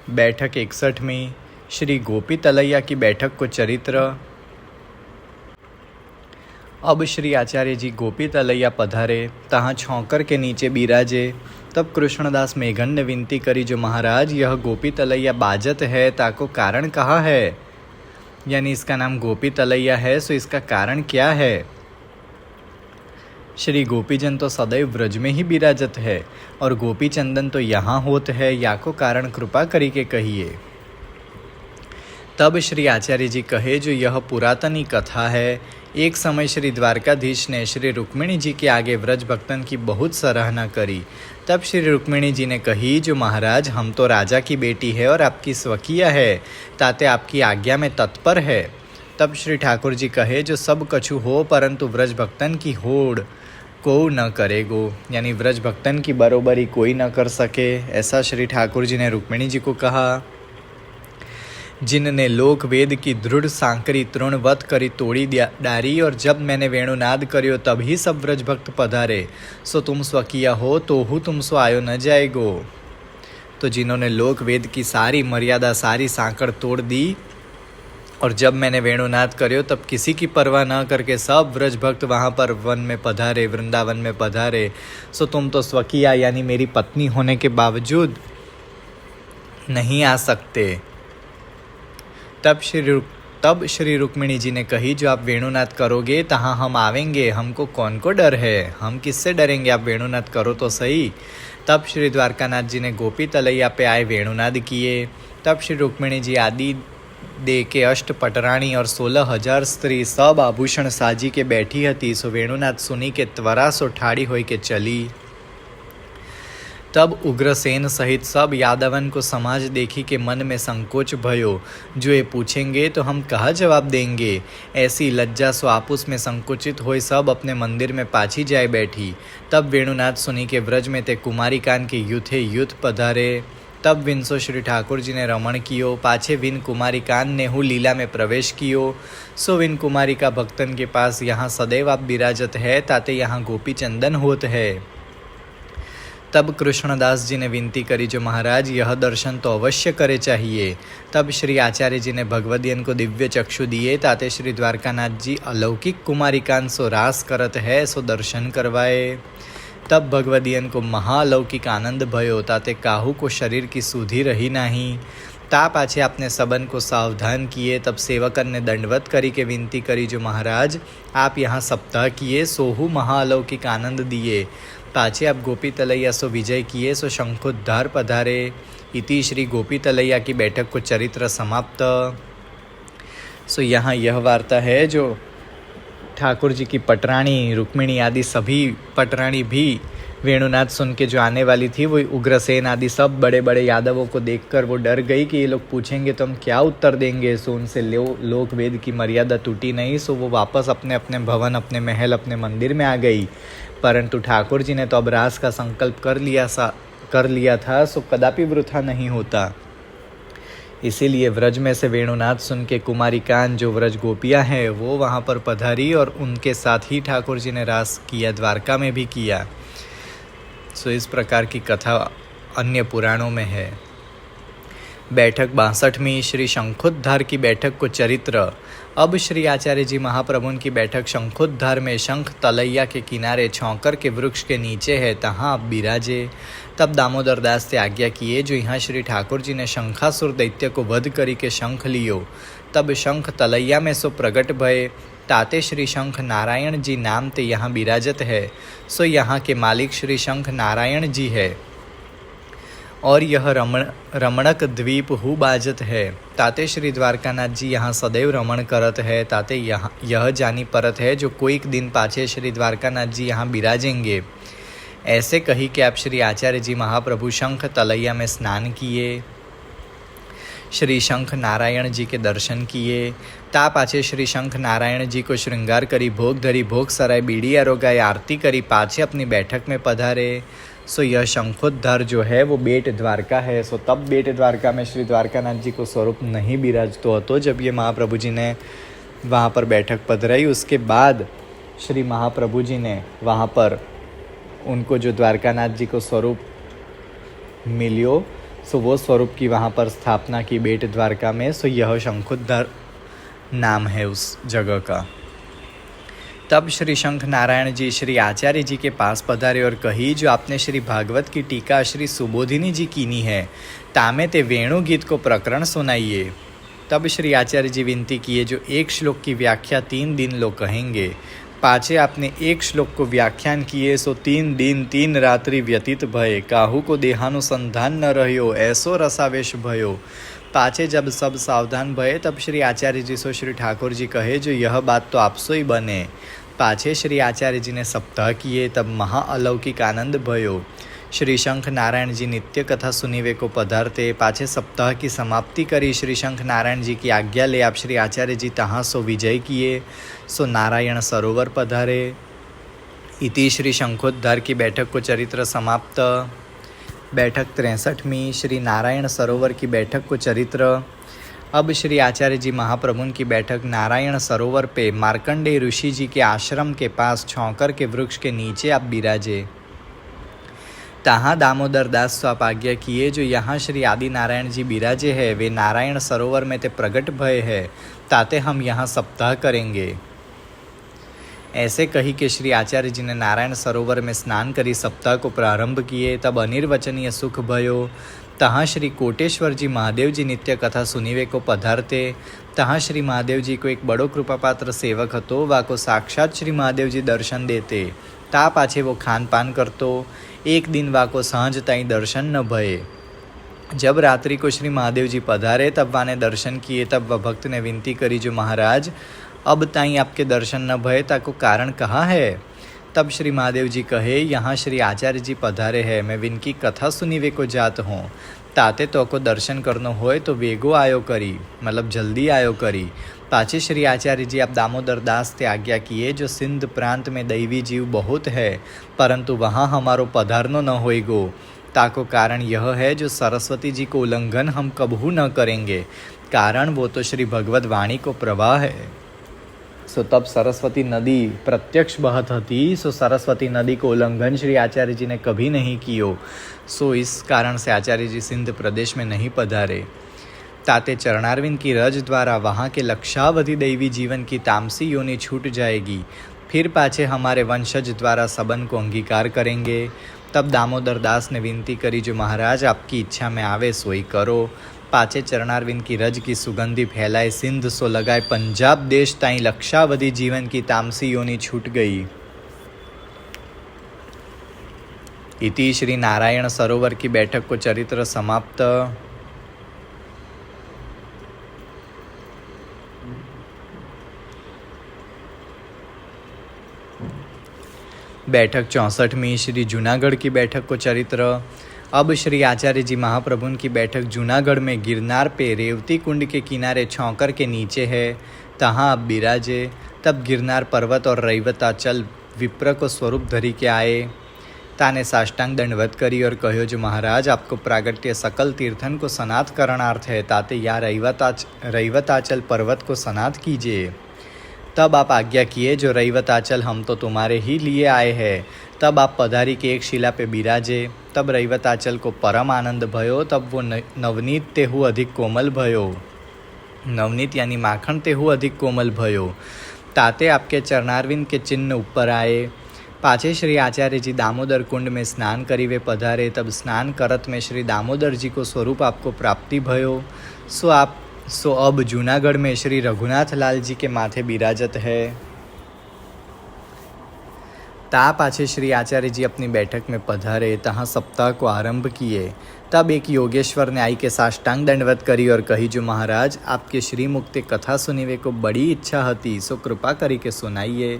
बैठक 61 श्री गोपी तलैया की बैठक को चरित्र। अब श्री आचार्य जी गोपी तलैया पधारे, तहाँ छौकर के नीचे बिराजे। तब कृष्णदास मेघन ने विनती करी, जो महाराज यह गोपी तलैया बाजत है, ताको कारण कहा है? यानी इसका नाम गोपी तलैया है, सो इसका कारण क्या है? श्री गोपीजन तो सदैव व्रज में ही बिराजत है, और गोपी चंदन तो यहाँ होत है, याको कारण कृपा करी के कहिए। तब श्री आचार्य जी कहे, जो यह पुरातनी कथा है। एक समय श्री द्वारकाधीश ने श्री रुक्मिणी जी के आगे व्रज भक्तन की बहुत सराहना करी। तब श्री रुक्मिणी जी ने कही, जो महाराज हम तो राजा की बेटी है और आपकी स्वकीय है, ताते आपकी आज्ञा में तत्पर है। तब श्री ठाकुर जी कहे, जो सब कछु हो, परंतु व्रज भक्तन की होड़ को न करेगो, यानी व्रज भक्तन की बरोबरी कोई न कर सके, ऐसा श्री ठाकुर जी ने रुक्मिणी जी को कहा। जिनने लोक वेद की दृढ़ सांकरी तृणवत करी तोड़ी डारी, और जब मैंने वेणुनाद करियो तभी सब व्रज भक्त पधारे। सो तुम स्वकीय हो, तो हूँ तुम सो आयो न जाएगो। तो जिन्होंने लोक वेद की सारी मर्यादा, सारी सांकड़ तोड़ दी, और जब मैंने वेणुनाद करियो तब किसी की परवाह न करके सब व्रज भक्त वहाँ पर वन में पधारे, वृंदावन में पधारे। सो तुम तो स्वकीय यानी मेरी पत्नी होने के बावजूद नहीं आ सकते। तब श्री रुक्मिणी जी ने कही, जो आप वेणुनाद करोगे तहाँ हम आवेंगे, हमको कौन को डर है, हम किससे डरेंगे, आप वेणुनाद करो तो सही। तब श्री द्वारकानाथ जी ने गोपी तलैया पे आए वेणुनाद किए। तब श्री रुक्मिणी जी आदि दे के अष्ट पटराणी और 16,000 स्त्री सब आभूषण साजी के बैठी हती। सो वेणुनाथ सुनी के त्वरा सो ठाड़ी होई के चली। तब उग्रसेन सहित सब यादवन को समाज देखी के मन में संकोच भयो, जो ये पूछेंगे तो हम कहाँ जवाब देंगे। ऐसी लज्जा सो आपस में संकुचित होई सब अपने मंदिर में पाछी जाए बैठी। तब वेणुनाथ सुनी के व्रज में ते कुमारिकान के युथे युथ पधारे। तब विनसो श्री ठाकुर जी ने रमण कियो, पाछे विन कुमारिकान ने हु लीला में प्रवेश कियो। सो विन कुमारिका भक्तन के पास यहाँ सदैव आप विराजत है, ताते यहाँ गोपी चंदन होत है। तब कृष्णदास जी ने विनती करी, जो महाराज यह दर्शन तो अवश्य करे चाहिए। तब श्री आचार्य जी ने भगवदियन को दिव्य चक्षु दिए, ताते श्री द्वारकानाथ जी अलौकिक कुमारिकान सो रास करत है, सो दर्शन करवाए। तब भगवदियन को महालौकिक आनंद भयो, ताते काहू को शरीर की सुधि रही नहीं। ता पाछे आपने सबन को सावधान किए। तब सेवकन ने दंडवत करी के विनती करी, जो महाराज आप यहाँ सप्ताह किए, सोहू महालौकिक आनंद दिए। पाछे आप गोपी तलैया सो विजय किए, सो शंखोद्धार पधारे। इति श्री गोपी तलैया की बैठक को चरित्र समाप्त। सो यहाँ यह वार्ता है, जो ठाकुर जी की पटरानी रुक्मिणी आदि सभी पटरानी भी वेणुनाद सुन के जो आने वाली थी, वो उग्रसेन आदि सब बड़े बड़े यादवों को देखकर वो डर गई कि ये लोग पूछेंगे तो हम क्या उत्तर देंगे। सो उनसे लोक वेद की मर्यादा टूटी नहीं। सो वो वापस अपने अपने भवन, अपने महल, अपने मंदिर में आ गई। परंतु ठाकुर जी ने तो अब रास का संकल्प कर लिया था, सो कदापि वृथा नहीं होता। इसीलिए व्रज में से वेणुनाद सुन के कुमारिकान जो व्रज गोपियाँ हैं वो वहाँ पर पधारी, और उनके साथ ही ठाकुर जी ने रास किया, द्वारका में भी किया। सो इस प्रकार की कथा अन्य पुराणों में है। बैठक 62 श्री शंखोद्धार की बैठक को चरित्र। अब श्री आचार्य जी महाप्रभु की बैठक शंखोद्धार में शंख तलैया के किनारे छौकर के वृक्ष के नीचे है, तहाँ आप बिराजे। तब दामोदर दास से आज्ञा किए, जो यहाँ श्री ठाकुर जी ने शंखासुर दैत्य को वध करी के शंख लियो। तब शंख तलैया में सो प्रगट भय, ताते श्री शंख नारायण जी नाम ते यहाँ बिराजत है। सो यहाँ के मालिक श्री शंख नारायण जी है, और यह रमणक द्वीप हु बाजत है। ताते श्री द्वारकानाथ जी यहाँ सदैव रमण करत है। ताते यह जानी परत है, जो कोई दिन पाछे श्री द्वारकानाथ जी यहाँ बिराजेंगे। ऐसे कही कि आप श्री आचार्य जी महाप्रभु शंख तलैया में स्नान किए, श्री शंख नारायण जी के दर्शन किए। ता पाछे श्री शंख नारायण जी को श्रृंगार करी, भोग धरी, भोग सराय, बीड़ी आरोगाई, आरती करी, पाछे अपनी बैठक में पधारे। सो यह शंखोद्धार जो है वो बेट द्वारका है। सो तब बेट द्वारका में श्री द्वारकानाथ जी को स्वरूप नहीं बिराजतो हतो, जब ये महाप्रभु जी ने वहाँ पर बैठक पधराई। उसके बाद श्री महाप्रभु जी ने वहाँ पर उनको जो द्वारकानाथ जी को स्वरूप मिलियो, सो वो स्वरूप की वहाँ पर स्थापना की बेट द्वारका में। सो यह शंखोद्धार नाम है उस जगह का। तब श्री शंख नारायण जी श्री आचार्य जी के पास पधारे और कही, जो आपने श्री भागवत की टीका श्री सुबोधिनी जी कीनी है, तामे ते वेणु गीत को प्रकरण सुनाइए। तब श्री आचार्य जी विनती किए, जो एक श्लोक की व्याख्या 3 दिन लोग कहेंगे। पाछे आपने एक श्लोक को व्याख्यान किए, सो 3 दिन 3 रात्रि व्यतीत भये, काहू को देहानुसंधान न रह्यो, ऐसो रसावेश भयो। पाछे जब सब सावधान भये, तब श्री आचार्य जी सो श्री ठाकुर जी कहे, जो यह बात तो आपसो ही बने। पाछे श्री आचार्य जी ने सप्ताह किए, तब महाअलौकिक आनंद भयो। श्री शंख नारायण जी नित्य कथा सुनीवे को पधारते। पाछे सप्ताह की समाप्ति करी श्री शंख नारायण जी की आज्ञा ले आप श्री आचार्य जी तहाँ सो विजय किए, सो नारायण सरोवर पधारे। इति श्री शंखोद्धार की बैठक को चरित्र समाप्त। बैठक 63वीं श्री नारायण सरोवर की बैठक को चरित्र। अब श्री आचार्य जी महाप्रभु की बैठक नारायण सरोवर पे मार्कंडेय ऋषि जी के आश्रम के पास छौंकर के वृक्ष के नीचे आप बिराजे। तहाँ दामोदर दास आप आज्ञा किए, जो यहाँ श्री आदि नारायण जी बिराजे है, वे नारायण सरोवर में ते प्रगट भय है, ताते हम यहाँ सप्ताह करेंगे। ऐसे कही कि श्री आचार्य जी ने नारायण सरोवर में स्नान करी सप्ताह को प्रारंभ किए। तब अनिर्वचनीय सुख भयो। तहाँ श्री कोटेश्वर जी महादेव जी नित्य कथा सुनीवे को पधारते। तहाँ श्री महादेव जी को एक बड़ो कृपापात्र सेवक हतो, वाको साक्षात श्री महादेव जी दर्शन देते। ता पाछे वो खान पान करतो। एक दिन वाको सांझ ताई दर्शन न भये। जब रात्रि को श्री महादेव जी पधारे, तब वाने दर्शन किए। तब वह भक्त ने विनती करी, जो महाराज अब ताई आपके दर्शन न भये, ताको कारण कहाँ है। तब श्री महादेव जी कहे, यहाँ श्री आचार्य जी पधारे हैं, मैं विनकी कथा सुनीवे को जात हूँ। ताते तो को दर्शन करनो होय तो वेगो आयो करी, मतलब जल्दी आयो करी। पाछे श्री आचार्य जी आप दामोदर दास ते आज्ञा किए, जो सिंध प्रांत में दैवी जीव बहुत है, परंतु वहाँ हमारो पधारनो न होएगो। ताको कारण यह है, जो सरस्वती जी को उल्लंघन हम कबहू न करेंगे, कारण वो तो श्री भगवत वाणी को प्रवाह है। सो तब सरस्वती नदी प्रत्यक्ष बहत हती। सो सरस्वती नदी को उल्लंघन श्री आचार्य जी ने कभी नहीं कियो। सो इस कारण से आचार्य जी सिंध प्रदेश में नहीं पधारे। ताते चरणारविंद की रज द्वारा वहाँ के लक्षावधि दैवी जीवन की तामसी योनि छूट जाएगी। फिर पाछे हमारे वंशज द्वारा सबन को अंगीकार करेंगे। तब दामोदर दास ने विनती करी, जो महाराज आपकी इच्छा में आवे सोई करो। पाछे चरणारविंद की रज की सुगंधी फैलाए सिंध सो लगाए पंजाब देश ताई लक्षावधि जीवन की तामसी योनि छूट गई। इति श्री नारायण सरोवर की बैठक को चरित्र समाप्त। बैठक 64वीं श्री जूनागढ़ की बैठक को चरित्र। अब श्री आचार्य जी महाप्रभु की बैठक जूनागढ़ में गिरनार पे रेवती कुंड के किनारे छौंकर के नीचे है, तहाँ आप बिराजे। तब गिरनार पर्वत और रैवताचल विप्र को स्वरूप धरी के आए। ताने साष्टांग दंडवत करी और कहो, जो महाराज आपको प्रागट्य सकल तीर्थन को सनात करणार्थ है, ताते या रैवताचल पर्वत को सनात कीजिए। तब आप आज्ञा किए, जो रैवताचल हम तो तुम्हारे ही लिए आए हैं। तब आप पधारी के एक शिला पे बिराजे। तब रैवताचल को परम आनंद भयो। तब वो नवनीत तेहु अधिक कोमल भयो। नवनीत यानी माखन तेहु अधिक कोमल भयो। ताते आपके चरणारविंद के चिन्ह ऊपर आए। पाछे श्री आचार्य जी दामोदर कुंड में स्नान करी वे पधारे। तब स्नान करत में श्री दामोदर जी को स्वरूप आपको प्राप्ति भयो। सो अब जूनागढ़ में श्री रघुनाथ लाल जी के माथे बिराजत है। ता पाछे श्री आचार्य जी अपनी बैठक में पधारे, तहाँ सप्ताह को आरंभ किए। तब एक योगेश्वर ने आई के साष्टांग दंडवत करी और कही, जो महाराज आपके श्रीमुख ते कथा सुनीवे को बड़ी इच्छा हती, सो कृपा करी के सुनाइए।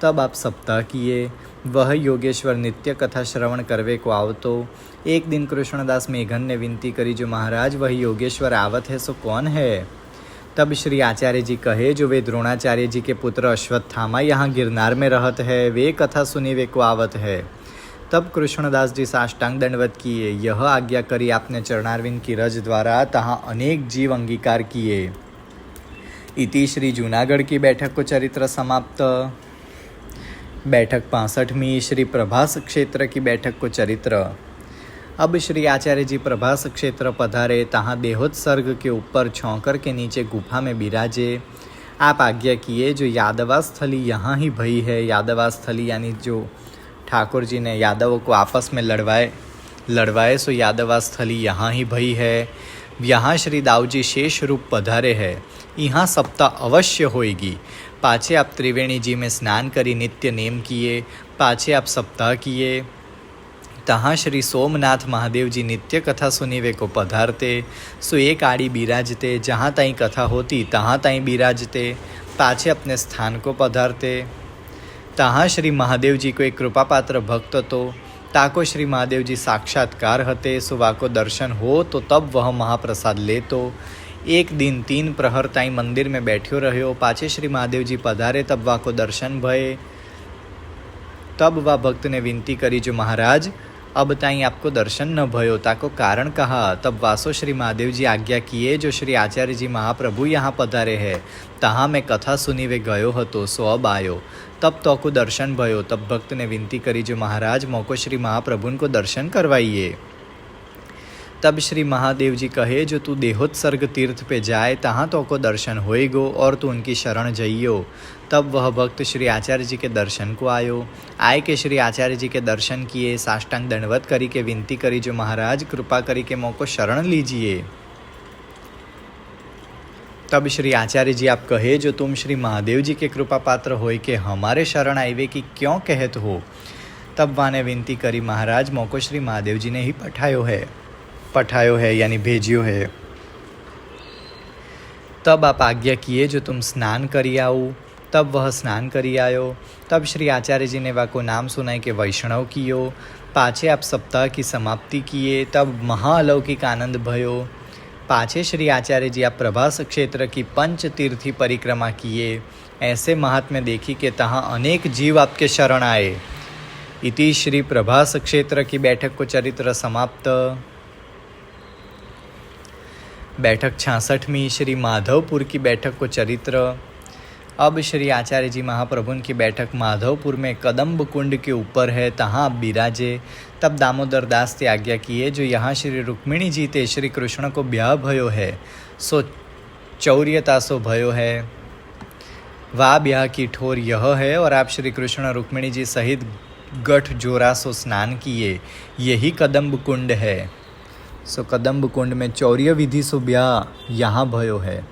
तब आप सप्ताह किए। वह योगेश्वर नित्य कथा श्रवण करवे को आवतो। एक दिन कृष्णदास मेघन ने विनती करी, जो महाराज वह योगेश्वर आवत है, सो कौन है। तब श्री आचार्य जी कहे, जो वे द्रोणाचार्य जी के पुत्र अश्वत्थामा यहाँ गिरनार में रहत है, वे कथा सुनीवे को आवत है। तब कृष्णदास जी साष्टांग दंडवत किए। यह आज्ञा करी आपने चरणारविंद की रज द्वारा, तहाँ अनेक जीव अंगीकार किए। इति श्री जूनागढ़ की बैठक को चरित्र समाप्त। बैठक 65वीं श्री प्रभास क्षेत्र की बैठक को चरित्र। अब श्री आचार्य जी प्रभास क्षेत्र पधारे, तहाँ देहोत्सर्ग के ऊपर छौकर के नीचे गुफा में विराजे। आप आज्ञा किए, जो यादवास्थली यहाँ ही भई है। यादवास्थली यानी जो ठाकुर जी ने यादवों को आपस में लड़वाए सो यादवास्थली यहाँ ही भई है। यहाँ श्री दाऊजी शेष रूप पधारे है। यहाँ सप्ताह अवश्य होएगी। पाछे आप त्रिवेणी जी में स्नान करी नित्य नेम किए। पाछे आप सप्ताह किए। तहाँ श्री सोमनाथ महादेव जी नित्य कथा सुनीवे को पधारते। सो एक आड़ी बिराजते। जहाँ ताई कथा होती तहाँ ताई बिराजते। पाछे अपने स्थान को पधारते। तहाँ श्री महादेव जी को एक कृपा पात्र भक्त तो ताको श्री महादेव जी साक्षात्कार हते। सो वाको दर्शन हो तो तब वह महाप्रसाद ले तो। एक दिन 3 प्रहर ताई मंदिर में बैठ्यो रह्यो। पाछे श्री महादेव जी पधारे तब वाको दर्शन भये। तब वह भक्त ने विनती करी, जो महाराज अब ताई आपको दर्शन न भयो, ताको कारण कहा। तब वासो श्री महादेव जी आज्ञा किए, जो श्री आचार्य जी महाप्रभु यहाँ पधारे है। तहाँ मैं कथा सुनी वे गयो हतो, सो अब आयो। तब तो को दर्शन भयो। तब भक्त ने विनती करी, जो महाराज मोको श्री महाप्रभु को दर्शन करवाइए। तब श्री महादेव जी कहे, जो तू देहोत्सर्ग तीर्थ पे जाए, तहाँ तो को दर्शन होएगो और तू उनकी शरण जइयो। तब वह भक्त श्री आचार्य जी के दर्शन को आयो। आए के श्री आचार्य जी के दर्शन किए। साष्टांग दंडवत करी के विनती करी, जो महाराज कृपा करी के मोको शरण लीजिए। तब श्री आचार्य जी आप कहे, जो तुम श्री महादेव जी के कृपा पात्र होय के हमारे शरण आइवे की क्यों कहत हो। तब वाने विनती करी, महाराज मोको श्री महादेव जी ने ही पठायो है यानी भेजियो है। तब आप आज्ञा किए, जो तुम स्नान करी आओ। तब वह स्नान करी आयो। तब श्री आचार्य जी ने वाको नाम सुनाई के वैष्णव कियो। पाछे आप सप्ताह की समाप्ति किए। तब महाअलौकिक आनंद भयो। पाछे श्री आचार्य जी आप प्रभास क्षेत्र की 5 तीर्थी परिक्रमा किए। ऐसे महात्म्य देखी के तहाँ अनेक जीव आपके शरण आए। इति श्री प्रभास क्षेत्र की बैठक को चरित्र समाप्त। बैठक 66वीं श्री माधवपुर की बैठक को चरित्र। अब श्री आचार्य जी महाप्रभु की बैठक माधवपुर में कदम्ब कुंड के ऊपर है, तहाँ आप बिराजे। तब दामोदर दास ते आज्ञा किए, जो यहाँ श्री रुक्मिणी जी ते श्री कृष्ण को ब्याह भयो है, सो चौर्यता सो भयो है। वाह ब्याह की ठोर यह है, और आप श्री कृष्ण रुक्मिणी जी सहित गठ जोरा सो स्नान किए। यही कदम्ब कुंड है। सो कदम्ब कुंड में चौर्य विधि सो ब्याह यहाँ भयो है।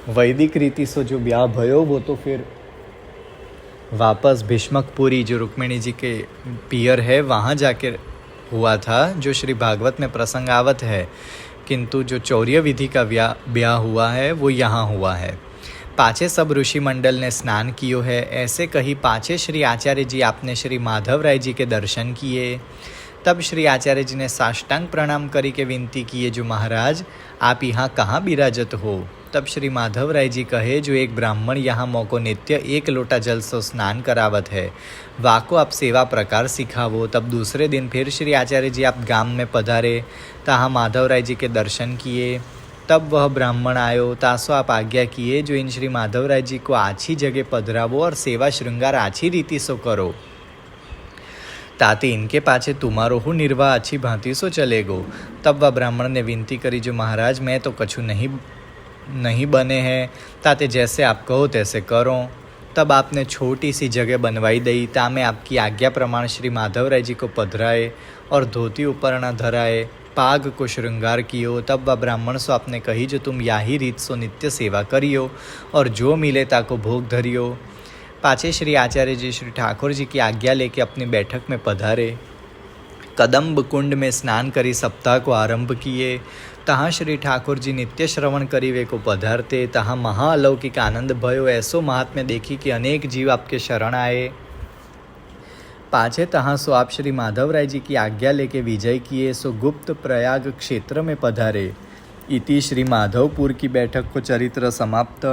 वैदिक रीति से जो ब्याह भयो वो तो फिर वापस भीष्मकपुरी जो रुक्मिणी जी के पियर है वहाँ जाके हुआ था, जो श्री भागवत में प्रसंग आवत है। किंतु जो चौर्य विधि का ब्याह हुआ है वो यहाँ हुआ है। पाछे सब ऋषि मंडल ने स्नान कियो है। ऐसे कही पाछे श्री आचार्य जी आपने श्री माधव राय जी के दर्शन किए। तब श्री आचार्य जी ने साष्टांग प्रणाम करी के विनती किए, जो महाराज आप यहाँ कहाँ बिराजत हो। तब श्री माधव राय जी कहे, जो एक ब्राह्मण यहाँ मोको नित्य 1 लोटा जल से स्नान करावत है, वाको आप सेवा प्रकार सिखावो। तब दूसरे दिन फिर श्री आचार्य जी आप गाम में पधारे, तहाँ माधव राय जी के दर्शन किए। तब वह ब्राह्मण आयो, तासो आप आज्ञा किए, जो इन श्री माधव राय जी को आछी जगह पधरावो और सेवा श्रृंगार आछी रीति सो करो, ताते इनके पाछे तुम्हारो हूँ निर्वाह अच्छी भांति सो चलेगो। तब वह ब्राह्मण ने विनती करी, जो महाराज मैं तो कछु नहीं बने हैं, ताते जैसे आप कहो तैसे करो। तब आपने छोटी सी जगह बनवाई दई, तामे आपकी आज्ञा प्रमाण श्री माधव राय जी को पधराए और धोती ऊपर न धराए, पाग को श्रृंगार कियो। तब वह ब्राह्मण सो आपने कही, जो तुम याही रीत सो नित्य सेवा करियो और जो मिले ताको भोग धरियो। पाछे श्री आचार्य जी श्री ठाकुर जी की आज्ञा लेके अपनी बैठक में पधारे। कदम्ब कुंड में स्नान करी सप्ताह को आरंभ किए। तहाँ श्री ठाकुर जी नित्य श्रवण करीवे को पधारते। तहाँ महाअलौकिक आनंद भयो। ऐसो महात्म्य देखी कि अनेक जीव आपके शरण आए। पाछे तहाँ सो आप श्री माधव राय जी की आज्ञा लेके विजय किए, सो गुप्त प्रयाग क्षेत्र में पधारे। इति श्री माधवपुर की बैठक को चरित्र समाप्त।